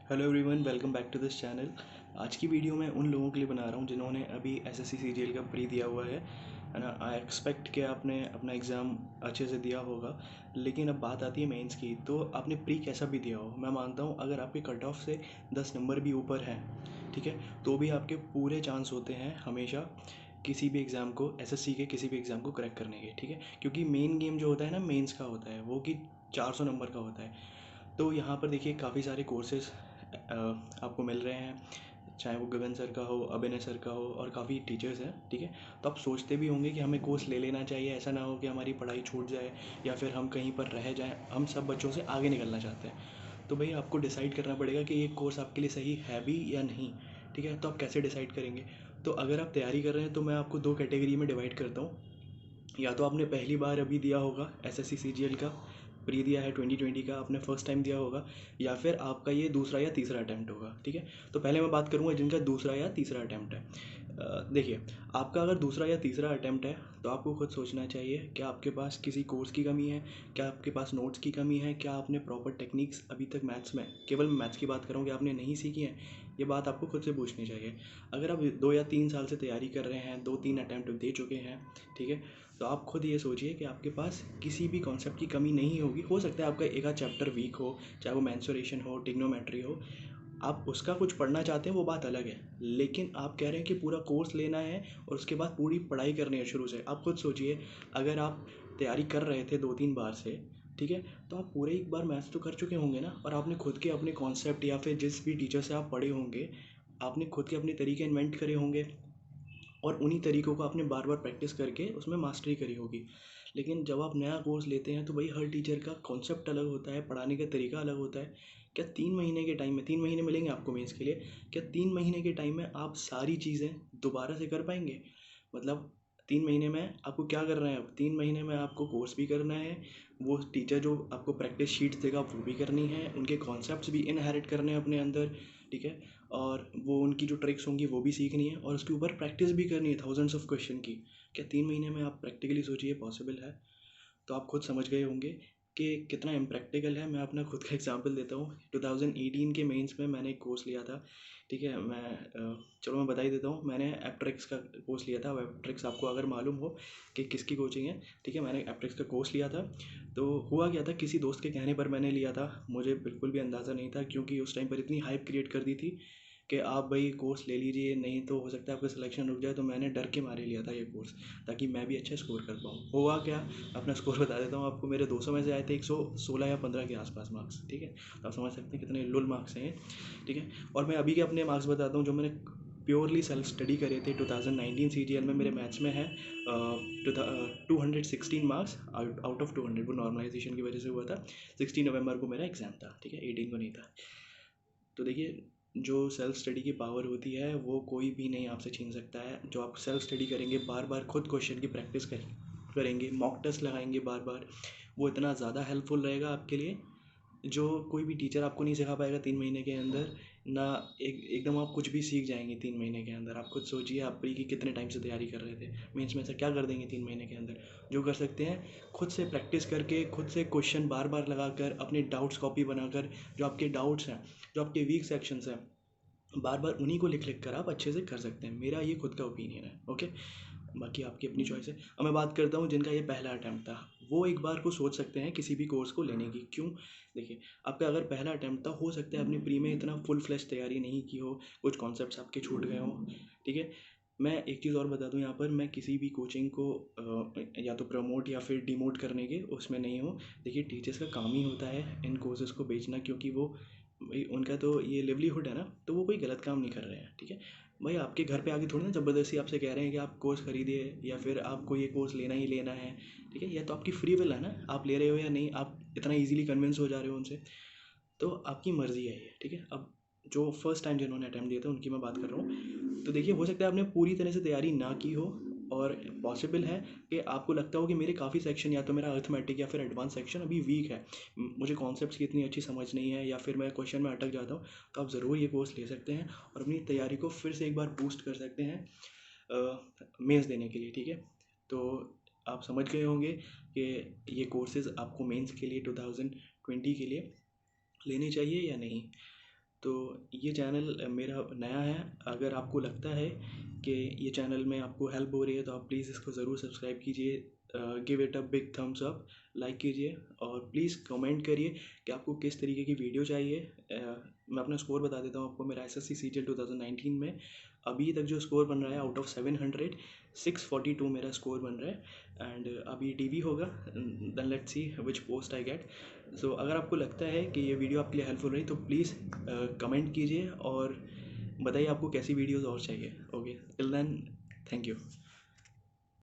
Hello everyone, welcome back to this channel. आज की video मैं उन लोगों के लिए बना रहा हूँ जिन्होंने अभी एसएससी सीजीएल का प्री दिया हुआ है ना। आई एक्सपेक्ट कि आपने अपना एग्ज़ाम अच्छे से दिया होगा, लेकिन अब बात आती है मेंस की। तो आपने प्री कैसा भी दिया हो, मैं मानता हूँ अगर आपके कट ऑफ से 10 नंबर भी ऊपर हैं, ठीक है, तो भी आपके पूरे चांस होते हैं हमेशा किसी भी एग्ज़ाम को, एसएससी के किसी भी एग्ज़ाम को क्रैक करने के, ठीक है। क्योंकि मेन गेम जो होता है ना, मेंस का होता है वो कि 400 नंबर का होता है। तो यहाँ पर देखिए काफ़ी सारे कोर्सेज आपको मिल रहे हैं, चाहे वो गगन सर का हो, अभिनय सर का हो, और काफ़ी टीचर्स हैं, ठीक है। तो आप सोचते भी होंगे कि हमें कोर्स ले लेना चाहिए, ऐसा ना हो कि हमारी पढ़ाई छूट जाए या फिर हम कहीं पर रह जाएं। हम सब बच्चों से आगे निकलना चाहते हैं, तो भाई आपको डिसाइड करना पड़ेगा कि ये कोर्स आपके लिए सही है भी या नहीं, ठीक है। तो आप कैसे डिसाइड करेंगे? तो अगर आप तैयारी कर रहे हैं तो मैं आपको दो कैटेगरी में डिवाइड करता हूँ। या तो आपने पहली बार अभी दिया होगा एसएससी सीजीएल का, प्री दिया है 2020 का, आपने फर्स्ट टाइम दिया होगा, या फिर आपका ये दूसरा या तीसरा अटैम्प्ट होगा, ठीक है। तो पहले मैं बात करूँगा जिनका दूसरा या तीसरा अटैम्प्ट है। देखिए, आपका अगर दूसरा या तीसरा अटैम्प्ट है तो आपको खुद सोचना चाहिए, क्या आपके पास किसी कोर्स की कमी है, क्या आपके पास नोट्स की कमी है, क्या आपने प्रॉपर टेक्निक्स अभी तक मैथ्स में, केवल मैथ्स की बात करूँ, कि आपने नहीं सीखी है। ये बात आपको खुद से पूछनी चाहिए। अगर आप 2 या 3 साल से तैयारी कर रहे हैं, 2-3 अटैम्प्ट दे चुके हैं, ठीक है, तो आप खुद ये सोचिए कि आपके पास किसी भी कॉन्सेप्ट की कमी नहीं होगी। हो सकता है आपका एक आध चैप्टर वीक हो, चाहे वो मेंसुरेशन हो, ट्रिग्नोमेट्री हो, आप उसका कुछ पढ़ना चाहते हैं, वो बात अलग है। लेकिन आप कह रहे हैं कि पूरा कोर्स लेना है और उसके बाद पूरी पढ़ाई करनी है शुरू से। आप खुद सोचिए, अगर आप तैयारी कर रहे थे 2-3 बार से, ठीक है, तो आप पूरे एक बार मैथ्स तो कर चुके होंगे ना, और आपने खुद के अपने कॉन्सेप्ट या फिर जिस भी टीचर से आप पढ़े होंगे, आपने खुद के अपने तरीके इन्वेंट करे होंगे, और उन्हीं तरीकों को आपने बार बार प्रैक्टिस करके उसमें मास्टरी करी होगी। लेकिन जब आप नया कोर्स लेते हैं तो भाई हर टीचर का कॉन्सेप्ट अलग होता है, पढ़ाने का तरीका अलग होता है। क्या 3 महीने के टाइम में, 3 महीने मिलेंगे आपको मेंस के लिए, क्या 3 महीने के टाइम में आप सारी चीज़ें दोबारा से कर पाएंगे? मतलब 3 महीने में आपको क्या करना है? अब 3 महीने में आपको कोर्स भी करना है, वो टीचर जो आपको प्रैक्टिस शीट्स देगा वो भी करनी है, उनके कॉन्सेप्ट्स भी इनहेरिट करने हैं अपने अंदर, ठीक है, और वो उनकी जो ट्रिक्स होंगी वो भी सीखनी है, और उसके ऊपर प्रैक्टिस भी करनी है थाउजेंड्स ऑफ क्वेश्चन की। क्या 3 महीने में आप प्रैक्टिकली सोचिए पॉसिबल है? तो आप खुद समझ गए होंगे कि कितना इम्प्रैक्टिकल है। मैं अपना खुद का एग्जांपल देता हूँ। 2018 के मेंस में मैंने एक कोर्स लिया था, ठीक है। चलो मैं बता ही देता हूँ, मैंने एप्ट्रिक्स का कोर्स लिया था। अब एप्ट्रिक्स आपको अगर मालूम हो कि किसकी कोचिंग है, ठीक है, मैंने एप्ट्रिक्स का कोर्स लिया था। तो हुआ क्या था, किसी दोस्त के कहने पर मैंने लिया था। मुझे बिल्कुल भी अंदाज़ा नहीं था, क्योंकि उस टाइम पर इतनी हाइप क्रिएट कर दी थी कि आप भाई कोर्स ले लीजिए, नहीं तो हो सकता है आपका सिलेक्शन रुक जाए। तो मैंने डर के मारे लिया था ये कोर्स, ताकि मैं भी अच्छा स्कोर कर पाऊँ। हुआ क्या, अपना स्कोर बता देता हूँ आपको। मेरे 200 में से आए थे 116 या 15 के आसपास मार्क्स, ठीक है। तो आप समझ सकते हैं कितने लुल मार्क्स हैं, ठीक है। और मैं अभी के अपने मार्क्स बताता हूँ जो मैंने प्योरली सेल्फ स्टडी करे थे। 2019 सीजीएल में मेरे मैथ्स में है 216 मार्क्स आउट ऑफ 200। वो नॉर्मलाइजेशन की वजह से हुआ था। 16 नवंबर को मेरा एग्ज़ाम था, ठीक है, 18 को नहीं था। तो देखिए, जो सेल्फ स्टडी की पावर होती है वो कोई भी नहीं आपसे छीन सकता है। जो आप सेल्फ स्टडी करेंगे, बार बार खुद क्वेश्चन की प्रैक्टिस करेंगे, मॉक टेस्ट लगाएंगे बार बार, वो इतना ज़्यादा हेल्पफुल रहेगा आपके लिए, जो कोई भी टीचर आपको नहीं सिखा पाएगा 3 महीने के अंदर ना। एकदम आप कुछ भी सीख जाएंगे 3 महीने के अंदर। आप खुद सोचिए, आप प्री की कितने टाइम से तैयारी कर रहे थे, मेंस में से क्या कर देंगे 3 महीने के अंदर? जो कर सकते हैं, खुद से प्रैक्टिस करके, खुद से क्वेश्चन बार बार लगाकर, अपने डाउट्स कॉपी बनाकर, जो आपके डाउट्स हैं, जो आपके वीक सेक्शंस हैं, बार बार उन्हीं को लिख लिख कर आप अच्छे से कर सकते हैं। मेरा ये खुद का ओपिनियन है, ओके। बाकी आपकी अपनी चॉइस है। अब मैं बात करता हूँ जिनका ये पहला अटैम्प्ट था, वो एक बार को सोच सकते हैं किसी भी कोर्स को लेने की। क्यों? देखिए, आपका अगर पहला अटैम्प्ट था, हो सकता है आपने प्री में इतना फुल फ्लैश तैयारी नहीं की हो, कुछ कॉन्सेप्ट्स आपके छूट गए हों, ठीक है। मैं एक चीज़ और बता दूं यहाँ पर, मैं किसी भी कोचिंग को या तो प्रमोट या फिर डिमोट करने के उसमें नहीं हूँ। देखिए, टीचर्स का काम ही होता है इन कोर्सेज़ को बेचना, क्योंकि वो भाई उनका तो ये लिवलीहुड है ना, तो वो कोई गलत काम नहीं कर रहे हैं, ठीक है। भाई आपके घर पे आके थोड़ी ना ज़बरदस्ती आपसे कह रहे हैं कि आप कोर्स खरीदिए या फिर आपको ये कोर्स लेना ही लेना है, ठीक है। यह तो आपकी फ्री विल है ना, आप ले रहे हो या नहीं, आप इतना इजीली कन्विंस हो जा रहे हो उनसे, तो आपकी मर्ज़ी है ये, ठीक है। अब जो फर्स्ट टाइम जिन्होंने अटैम्प्ट दिया था उनकी मैं बात कर रहा हूँ। तो देखिए, हो सकता है आपने पूरी तरह से तैयारी ना की हो, और पॉसिबल है कि आपको लगता हो कि मेरे काफ़ी सेक्शन, या तो मेरा अर्थमेटिक या फिर एडवांस सेक्शन अभी वीक है, मुझे कॉन्सेप्ट्स की इतनी अच्छी समझ नहीं है, या फिर मैं क्वेश्चन में अटक जाता हूँ। तो आप ज़रूर ये कोर्स ले सकते हैं और अपनी तैयारी को फिर से एक बार बूस्ट कर सकते हैं मेंस देने के लिए, ठीक है। तो आप समझ गए होंगे कि ये कोर्सेज़ आपको मेंस के लिए 2020 के लिए लेने चाहिए या नहीं। तो ये चैनल मेरा नया है, अगर आपको लगता है कि ये चैनल में आपको हेल्प हो रही है तो आप प्लीज़ इसको ज़रूर सब्सक्राइब कीजिए, give it a big thumbs up, like कीजिए और प्लीज़ कमेंट करिए कि आपको किस तरीके की वीडियो चाहिए। मैं अपना स्कोर बता देता हूँ आपको। मेरा एसएससी सीजीएल 2019 में अभी तक जो स्कोर बन रहा है आउट ऑफ 700 642 मेरा स्कोर बन रहा है। एंड अभी डीवी होगा, then let's see which post I get. So अगर आपको लगता है कि ये वीडियो आपके लिए हेल्पफुल रही तो प्लीज़ कमेंट कीजिए और बताइए आपको कैसी वीडियोज़ और चाहिए। Okay, till then, thank you.